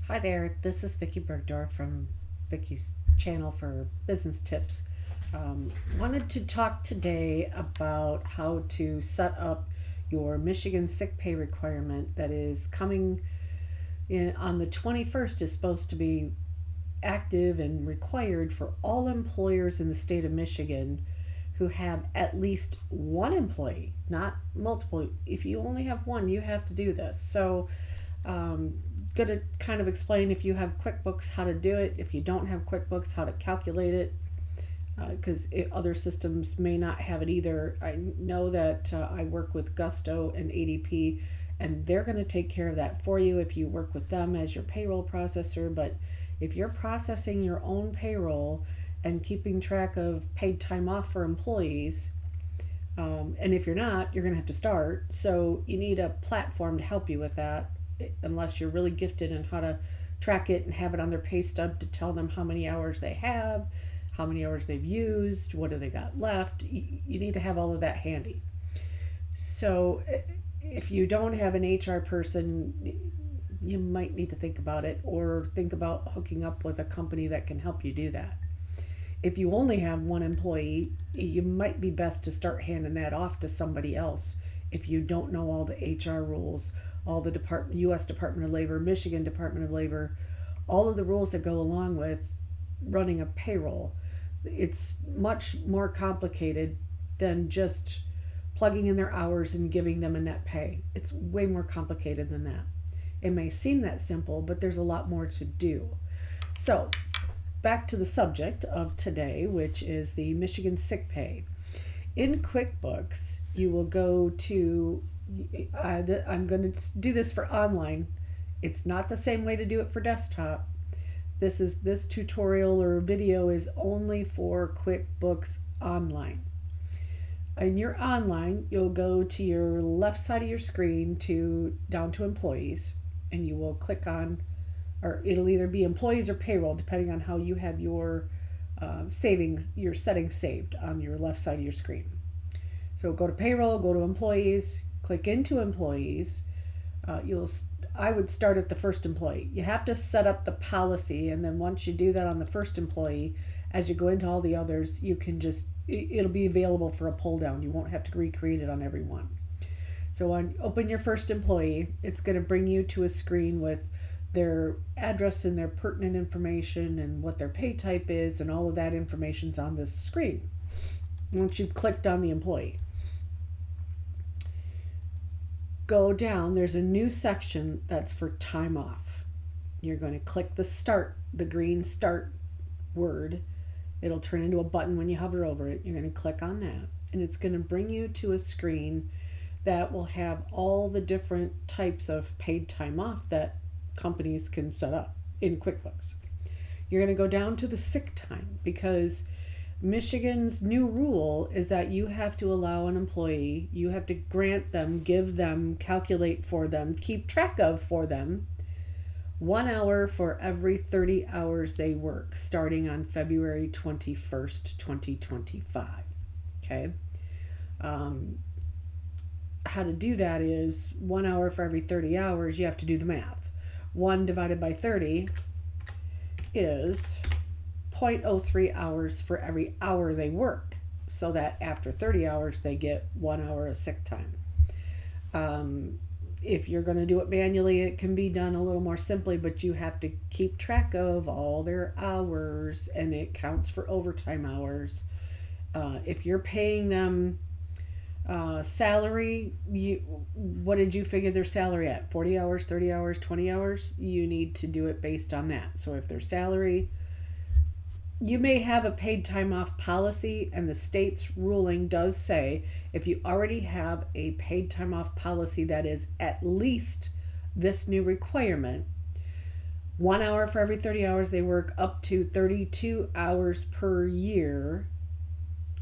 Hi there, this is Vicki Bergdorf from Vicky's channel for business tips. Wanted to talk today about how to set up your Michigan sick pay requirement that is coming in on the 21st, is supposed to be active and required for all employers in the state of Michigan who have at least one employee, not multiple. If you only have one, you have to do this. So going to kind of explain, if you have QuickBooks, how to do it. If you don't have QuickBooks, how to calculate it, because other systems may not have it either. I know that I work with Gusto and ADP, and they're going to take care of that for you if you work with them as your payroll processor. But if you're processing your own payroll and keeping track of paid time off for employees, and if you're not, you're going to have to start. So you need a platform to help you with that, unless you're really gifted in how to track it and have it on their pay stub to tell them how many hours they have, how many hours they've used, what do they got left. You need to have all of that handy. So if you don't have an HR person, you might need to think about it, or think about hooking up with a company that can help you do that. If you only have one employee, you might be best to start handing that off to somebody else if you don't know all the HR rules, all the U.S. Department of Labor, Michigan Department of Labor, all of the rules that go along with running a payroll. It's much more complicated than just plugging in their hours and giving them a net pay. It's way more complicated than that. It may seem that simple, but there's a lot more to do. So, back to the subject of today, which is the Michigan sick pay. In QuickBooks, you will go to, I'm going to do this for online. It's not the same way to do it for desktop. This tutorial or video is only for QuickBooks Online. In your online, you'll go to your left side of your screen to down to employees, and you will click on, or it'll either be employees or payroll, depending on how you have your your settings saved on your left side of your screen. So go to payroll, go to employees, click into employees. You'll I would start at the first employee. You have to set up the policy, and then once you do that on the first employee, as you go into all the others, you can just, it'll be available for a pull down. You won't have to recreate it on every one. So open your first employee, it's going to bring you to a screen with their address and their pertinent information and what their pay type is, and all of that information's on this screen once you've clicked on the employee. Go down, there's a new section that's for time off. You're going to click the green start word. It'll turn into a button when you hover over it. You're going to click on that, and it's going to bring you to a screen that will have all the different types of paid time off that companies can set up in QuickBooks. You're going to go down to the sick time, because Michigan's new rule is that you have to allow an employee, you have to grant them, give them, calculate for them, keep track of for them 1 hour for every 30 hours they work, starting on February 21st, 2025. Okay? How to do that is 1 hour for every 30 hours, you have to do the math. 1 divided by 30 is 0.03 hours for every hour they work, so that after 30 hours they get 1 hour of sick time. If you're going to do it manually, it can be done a little more simply, but you have to keep track of all their hours, and it counts for overtime hours. If you're paying them salary, what did you figure their salary at? 40 hours, 30 hours, 20 hours? You need to do it based on that. So if their salary, you may have a paid time off policy, and the state's ruling does say if you already have a paid time off policy that is at least this new requirement, 1 hour for every 30 hours they work, up to 32 hours per year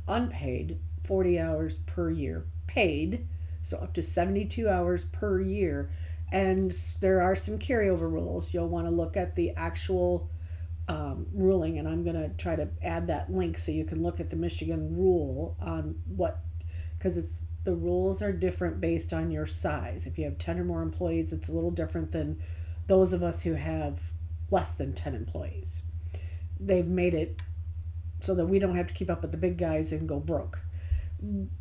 unpaid, 40 hours per year paid, so up to 72 hours per year. And there are some carryover rules. You'll want to look at the actual ruling, and I'm going to try to add that link so you can look at the Michigan rule on what, because the rules are different based on your size. If you have 10 or more employees, it's a little different than those of us who have less than 10 employees. They've made it so that we don't have to keep up with the big guys and go broke.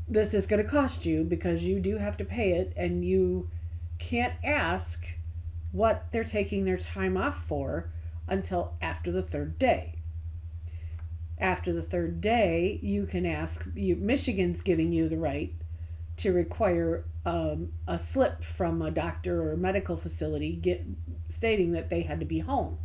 This is going to cost you because you do have to pay it, and you can't ask what they're taking their time off for until after the third day. After the third day, you can ask. Michigan's giving you the right to require a slip from a doctor or a medical facility stating that they had to be home,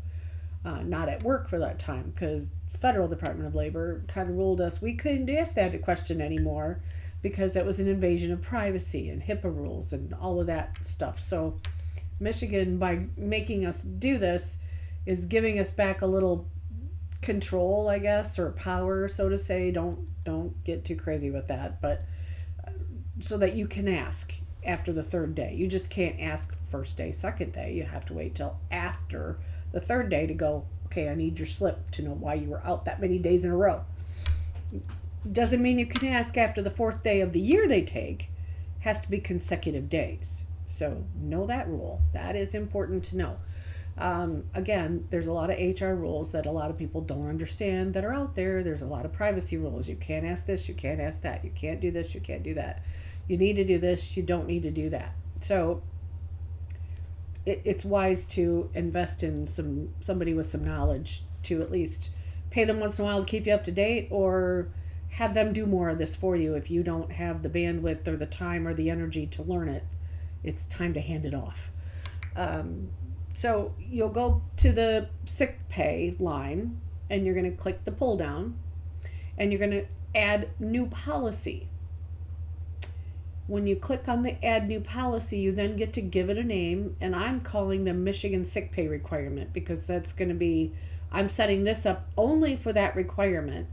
not at work for that time, because federal Department of Labor kind of ruled us we couldn't ask that question anymore because that was an invasion of privacy and HIPAA rules and all of that stuff. So Michigan, by making us do this, is giving us back a little control, I guess, or power, so to say. Don't get too crazy with that, but so that you can ask after the third day. You just can't ask first day, second day. You have to wait till after the third day to go, okay, I need your slip to know why you were out that many days in a row. Doesn't mean you can ask after the fourth day of the year they take. Has to be consecutive days. So know that rule. That is important to know. Again, there's a lot of HR rules that a lot of people don't understand that are out there. There's a lot of privacy rules. You can't ask this, you can't ask that. You can't do this, you can't do that. You need to do this, you don't need to do that. So it's wise to invest in somebody with some knowledge to at least pay them once in a while to keep you up to date, or have them do more of this for you if you don't have the bandwidth or the time or the energy to learn it. It's time to hand it off. So you'll go to the sick pay line and you're going to click the pull down and you're going to add new policy. When you click on the add new policy, you then get to give it a name, and I'm calling them Michigan sick pay requirement because that's going to be, I'm setting this up only for that requirement,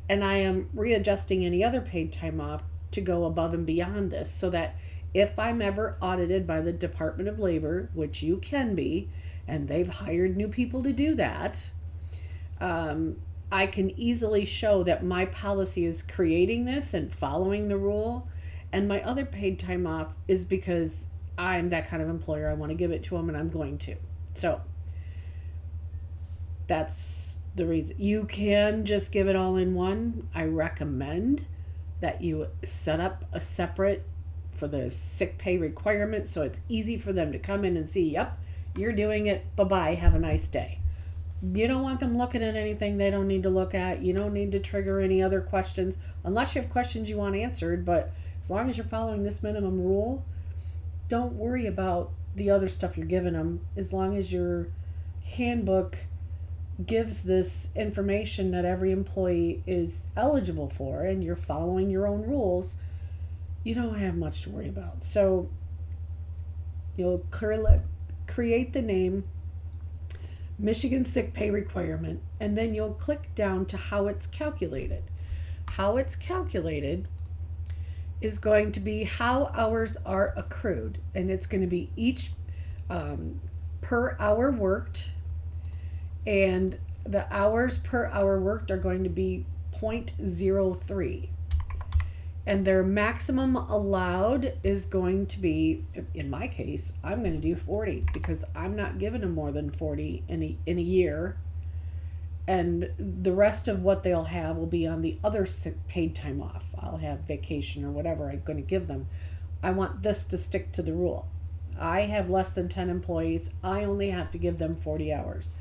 and I am readjusting any other paid time off to go above and beyond this so that if I'm ever audited by the Department of Labor, which you can be, and they've hired new people to do that, I can easily show that my policy is creating this and following the rule. And my other paid time off is because I'm that kind of employer. I want to give it to them, and I'm going to. So that's the reason. You can just give it all in one. I recommend that you set up a separate for the sick pay requirement so it's easy for them to come in and see, yep, you're doing it. Bye-bye. Have a nice day. You don't want them looking at anything they don't need to look at. You don't need to trigger any other questions unless you have questions you want answered, but as long as you're following this minimum rule, don't worry about the other stuff you're giving them. As long as your handbook gives this information that every employee is eligible for and you're following your own rules, you don't have much to worry about. So you'll create the name Michigan sick pay requirement, and then you'll click down to how it's calculated. How it's calculated is going to be how hours are accrued, and it's going to be each per hour worked, and the hours per hour worked are going to be 0.03, and their maximum allowed is going to be, in my case, I'm going to do 40 because I'm not giving them more than 40 in a year, and the rest of what they'll have will be on the other paid time off. I'll have vacation or whatever I'm going to give them. I want this to stick to the rule. I have less than 10 employees. I only have to give them 40 hours.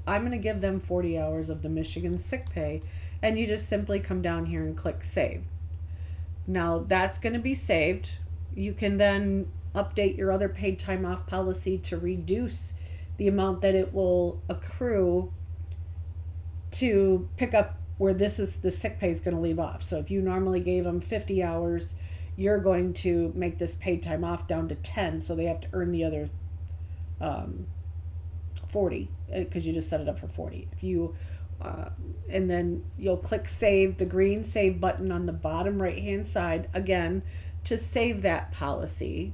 I'm going to give them 40 hours of the Michigan sick pay, and you just simply come down here and click save. Now that's going to be saved. You can then update your other paid time off policy to reduce the amount that it will accrue to pick up where this is the sick pay is going to leave off. So if you normally gave them 50 hours, you're going to make this paid time off down to 10, so they have to earn the other 40 because you just set it up for 40. If you and then you'll click save, the green save button on the bottom right hand side again to save that policy,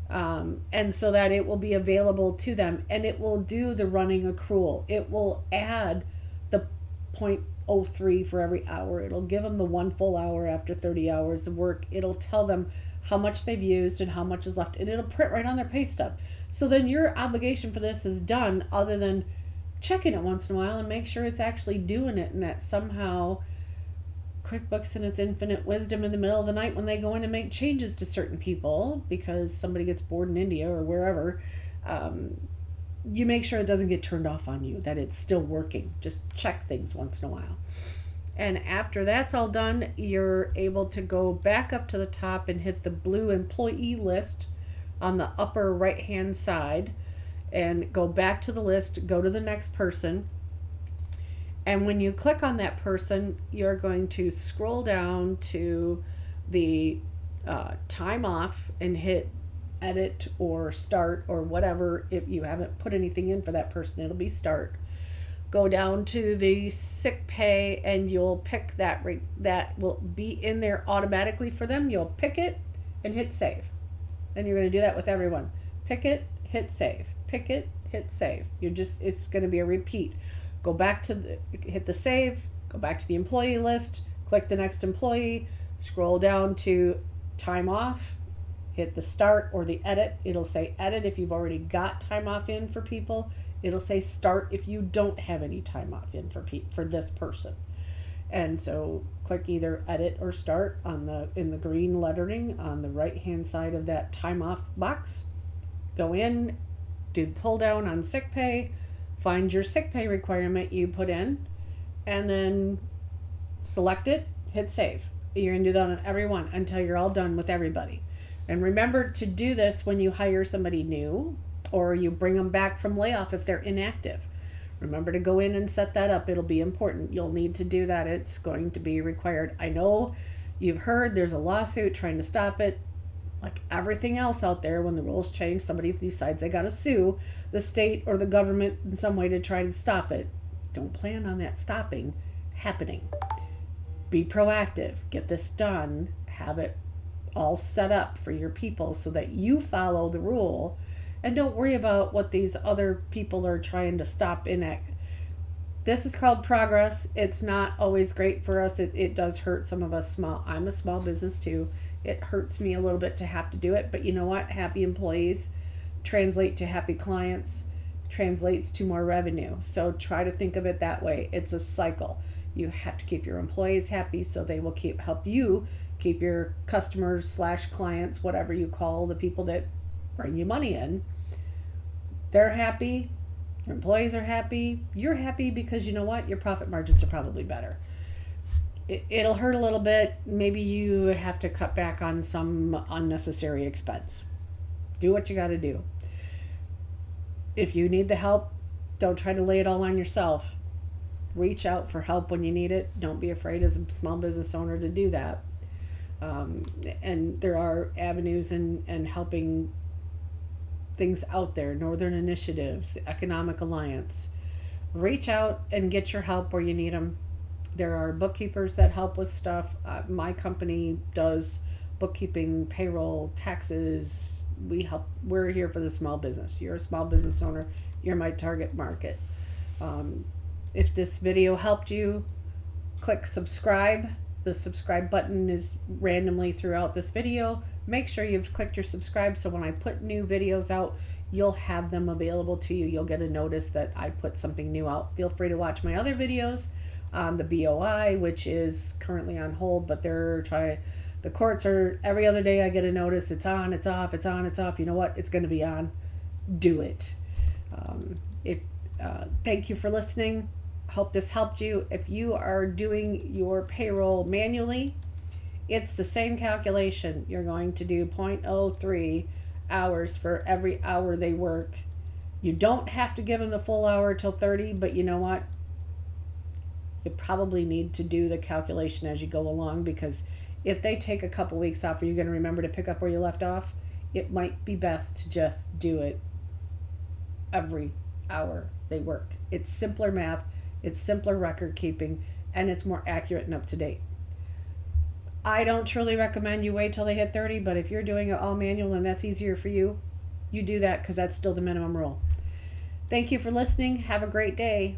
and so that it will be available to them, and it will do the running accrual. It will add the 0.03 for every hour. It'll give them the 1 full hour after 30 hours of work. It'll tell them how much they've used and how much is left, and it'll print right on their pay stub. So then your obligation for this is done, other than checking it once in a while and make sure it's actually doing it, and that somehow QuickBooks in its infinite wisdom in the middle of the night when they go in and make changes to certain people because somebody gets bored in India or wherever, you make sure it doesn't get turned off on you, that it's still working. Just check things once in a while. And after that's all done, you're able to go back up to the top and hit the blue employee list on the upper right hand side and go back to the list, go to the next person. And when you click on that person, you're going to scroll down to the time off and hit edit or start or whatever. If you haven't put anything in for that person, it'll be start. Go down to the sick pay and you'll pick that rate that will be in there automatically for them. You'll pick it and hit save. And you're going to do that with everyone. Pick it, hit save. Pick it, hit save. It's going to be a repeat. Go back to hit the save, go back to the employee list, click the next employee, scroll down to time off, hit the start or the edit. It'll say edit if you've already got time off in for people. It'll say start if you don't have any time off in for this person. And so click either edit or start in the green lettering on the right hand side of that time off box. Go in, do pull down on sick pay, find your sick pay requirement you put in, and then select it, hit save. You're going to do that on everyone until you're all done with everybody. And remember to do this when you hire somebody new or you bring them back from layoff if they're inactive. Remember to go in and set that up. It'll be important. You'll need to do that. It's going to be required. I know you've heard there's a lawsuit trying to stop it. Like everything else out there, when the rules change, somebody decides they got to sue the state or the government in some way to try to stop it. Don't plan on that stopping happening. Be proactive. Get this done. Have it all set up for your people so that you follow the rule and don't worry about what these other people are trying to stop This is called progress. It's not always great for us. It does hurt some of us I'm a small business too. It hurts me a little bit to have to do it, but you know what? Happy employees translate to happy clients, translates to more revenue. So try to think of it that way. It's a cycle. You have to keep your employees happy so they will help you keep your customers / clients, whatever you call the people that bring you money in. They're happy. Your employees are happy. You're happy because you know what? Your profit margins are probably better. It'll hurt a little bit. Maybe you have to cut back on some unnecessary expense. Do what you got to do. If you need the help, don't try to lay it all on yourself. Reach out for help when you need it. Don't be afraid as a small business owner to do that. And there are avenues in helping things out there. Northern Initiatives, the Economic Alliance. Reach out and get your help where you need them. There are bookkeepers that help with stuff. My company does bookkeeping, payroll, taxes. We're here for the small business. You're a small business owner. You're my target market. If this video helped you, click subscribe. The subscribe button is randomly throughout this video. Make sure you've clicked your subscribe so when I put new videos out, you'll have them available to you. You'll get a notice that I put something new out. Feel free to watch my other videos on the BOI, which is currently on hold, but the courts are, every other day I get a notice, it's on, it's off, it's on, it's off. You know what? It's going to be on. Do it. Thank you for listening. Hope this helped you. If you are doing your payroll manually, it's the same calculation. You're going to do 0.03 hours for every hour they work. You don't have to give them the full hour till 30, but you know what? You probably need to do the calculation as you go along, because if they take a couple weeks off, are you going to remember to pick up where you left off? It might be best to just do it every hour they work. It's simpler math, it's simpler record keeping, and it's more accurate and up to date. I don't truly recommend you wait till they hit 30, but if you're doing it all manual and that's easier for you, you do that because that's still the minimum rule. Thank you for listening. Have a great day.